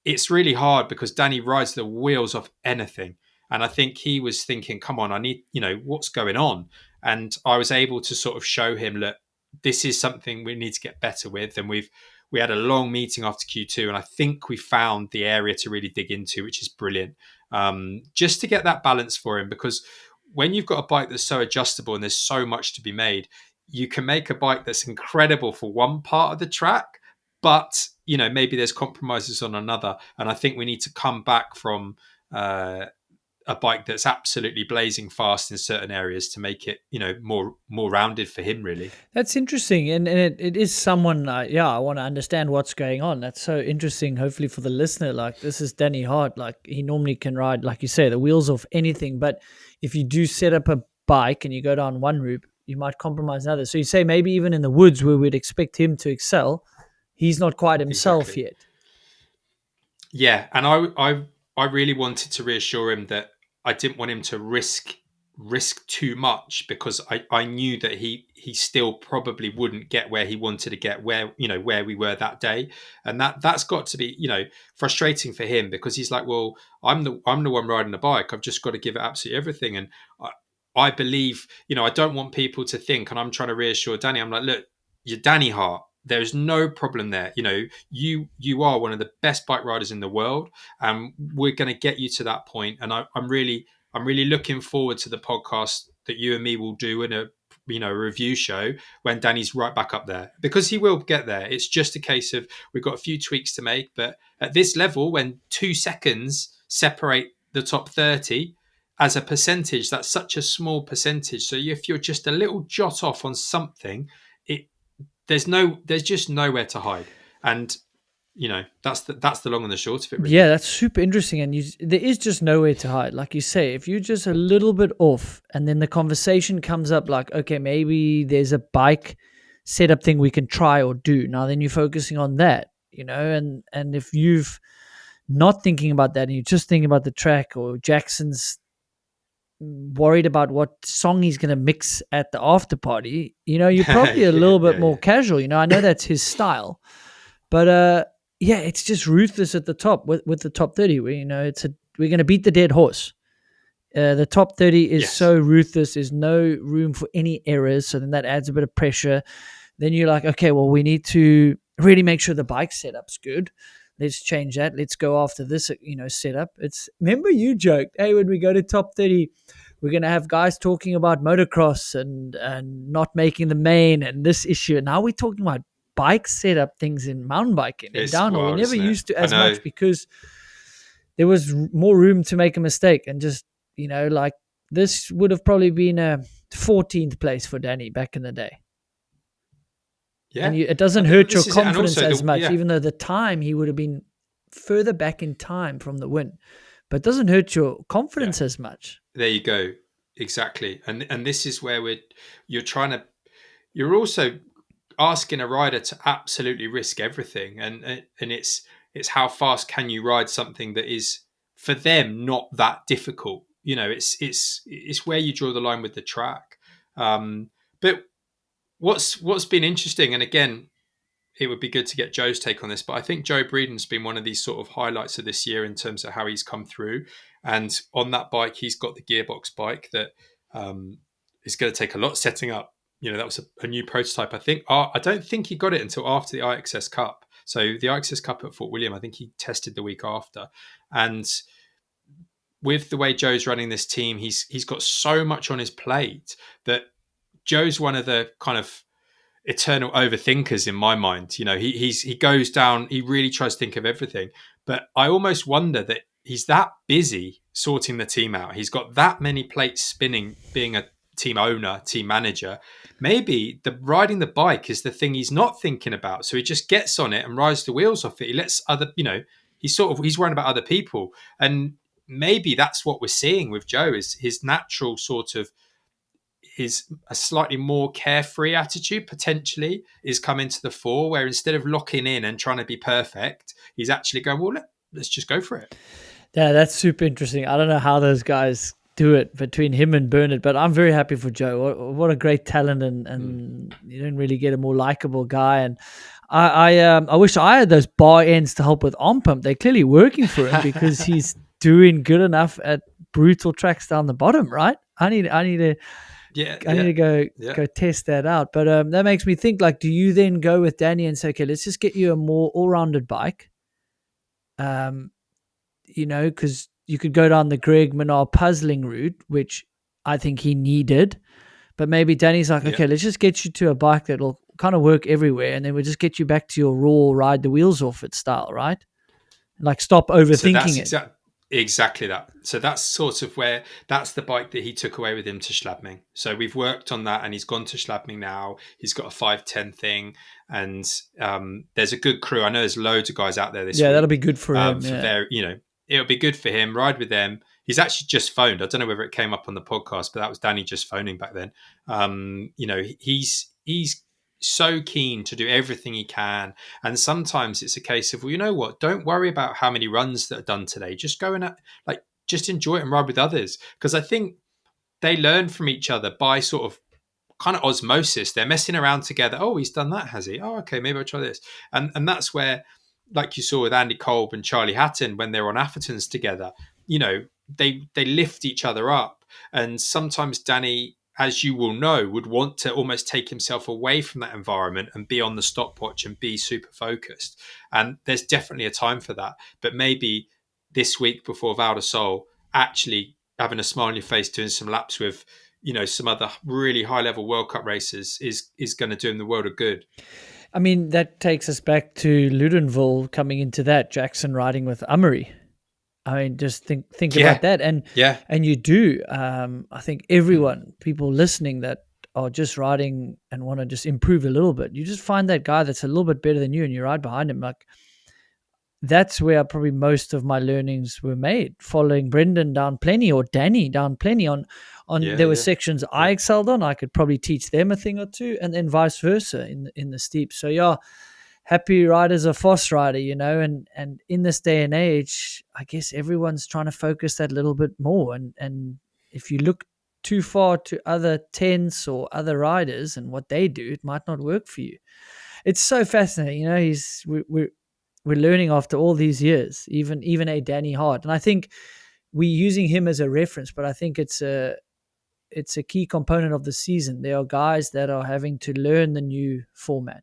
it's really hard because Danny rides the wheels off anything. And I think he was thinking, come on, I need, what's going on? And I was able to sort of show him, look, this is something we need to get better with. And we had a long meeting after Q2, and I think we found the area to really dig into, which is brilliant. Just to get that balance for him, because when you've got a bike that's so adjustable and there's so much to be made, you can make a bike that's incredible for one part of the track, but maybe there's compromises on another. And I think we need to come back from a bike that's absolutely blazing fast in certain areas to make it more rounded for him, really. That's interesting, and it is someone. I want to understand what's going on. That's so interesting. Hopefully for the listener, like, this is Danny Hart. Like, he normally can ride, like you say, the wheels off anything. But if you do set up a bike and you go down one route, you might compromise another. So you say maybe even in the woods where we'd expect him to excel, he's not quite himself Exactly. yet. Yeah, and I really wanted to reassure him that I didn't want him to risk too much, because I knew that he still probably wouldn't get where he wanted to get, where we were that day. And that's got to be frustrating for him, because he's like, well, I'm the one riding the bike, I've just got to give it absolutely everything. And I believe, I don't want people to think, and I'm trying to reassure Danny, I'm like, look, you're Danny Hart, there's no problem there. You are one of the best bike riders in the world, and we're going to get you to that point. And I'm really looking forward to the podcast that you and me will do in a review show when Danny's right back up there, because he will get there. It's just a case of, we've got a few tweaks to make. But at this level, when 2 seconds separate the top 30 as a percentage, that's such a small percentage. So if you're just a little jot off on something, there's just nowhere to hide. And that's the long and the short of it, really. Yeah, that's super interesting. And there is just nowhere to hide. Like you say, if you're just a little bit off and then the conversation comes up like, okay, maybe there's a bike setup thing we can try or do. Now then you're focusing on that, and if you've not thinking about that and you're just thinking about the track, or Jackson's worried about what song he's going to mix at the after party, you're probably a little bit more casual. I know that's his style, but yeah, it's just ruthless at the top with the top 30. We're going to beat the dead horse. The top 30 is so ruthless. There's no room for any errors. So then that adds a bit of pressure. Then you're like, okay, well, we need to really make sure the bike setup's good. Let's change that. Let's go after this, setup. Remember you joked, hey, when we go to top 30, we're going to have guys talking about motocross and not making the main and this issue. And now we're talking about bike setup things in mountain biking and downhill. We never used to as much, because there was more room to make a mistake. And just, like, this would have probably been a 14th place for Danny back in the day. Yeah. And it doesn't hurt your confidence as much, even though the time he would have been further back in time from the win. But it doesn't hurt your confidence as much. There you go. Exactly. And this is where you're also asking a rider to absolutely risk everything. And it's how fast can you ride something that is, for them, not that difficult. It's where you draw the line with the track. But what's been interesting, and again, it would be good to get Joe's take on this, but I think Joe Breeden's been one of these sort of highlights of this year in terms of how he's come through. And on that bike, he's got the gearbox bike that is going to take a lot setting up. That was a new prototype, I think. I don't think he got it until after the IXS Cup. So the IXS Cup at Fort William, I think he tested the week after. And with the way Joe's running this team, he's got so much on his plate that Joe's one of the kind of eternal overthinkers in my mind. He goes down, he really tries to think of everything. But I almost wonder that he's that busy sorting the team out. He's got that many plates spinning, being a team owner, team manager. Maybe the riding the bike is the thing he's not thinking about. So he just gets on it and rides the wheels off it. He lets he's worrying about other people. And maybe that's what we're seeing with Joe, is his natural sort of, is a slightly more carefree attitude potentially is coming to the fore, where instead of locking in and trying to be perfect, he's actually going, well, let's just go for it. Yeah, that's super interesting. I don't know how those guys do it between him and Bernard, but I'm very happy for Joe. What a great talent, and you don't really get a more likable guy. And I wish I had those bar ends to help with arm pump. They're clearly working for him because he's doing good enough at brutal tracks down the bottom, right? I need to Yeah, I need yeah, to go yeah, go test that out. But that makes me think, like, do you then go with Danny and say, okay, let's just get you a more all-rounded bike? Um, because you could go down the Greg Minnaar puzzling route, which I think he needed. But maybe Danny's like, yeah. okay, let's just get you to a bike that'll kind of work everywhere, and then we'll just get you back to your raw ride the wheels off it style, right? Like, stop So overthinking that's it. exactly that. So that's sort of where that's the bike that he took away with him to Schladming. So we've worked on that, and he's gone to Schladming now. He's got a 510 thing, and there's a good crew. I know there's loads of guys out there this Yeah, that'll be week good for him. for Yeah. their, it'll be good for him. Ride with them. He's actually just phoned. I don't know whether it came up on the podcast, but that was Danny just phoning back then. He's so keen to do everything he can, and sometimes it's a case of, well, you know what, don't worry about how many runs that are done today, just go and just enjoy it and ride with others, because I think they learn from each other by sort of kind of osmosis. They're messing around together. Oh, he's done that, has he? Oh, okay, maybe I'll try this. And that's where, like you saw with Andy Kolb and Charlie Hatton when they're on Athertons together, they lift each other up. And sometimes Danny, as you will know, would want to almost take himself away from that environment and be on the stopwatch and be super focused. And there's definitely a time for that. But maybe this week before Val de Sol, actually having a smile on your face, doing some laps with some other really high level World Cup races is going to do him the world of good. I mean, that takes us back to Ludenville coming into that, Jackson riding with Amory. I mean, just think Yeah, about that. And yeah, you do. I think everyone, people listening that are just riding and want to just improve a little bit, you just find that guy that's a little bit better than you and you ride behind him. Like, that's where probably most of my learnings were made, following Brendan down plenty or Danny down plenty on yeah, there were yeah, sections yeah. I excelled on. I could probably teach them a thing or two, and then vice versa in the steep. So yeah, happy rider's a Foss rider, and in this day and age, I guess everyone's trying to focus that little bit more. And if you look too far to other tents or other riders and what they do, it might not work for you. It's so fascinating, we're learning after all these years, even a Danny Hart, and I think we're using him as a reference, but I think it's a key component of the season. There are guys that are having to learn the new format.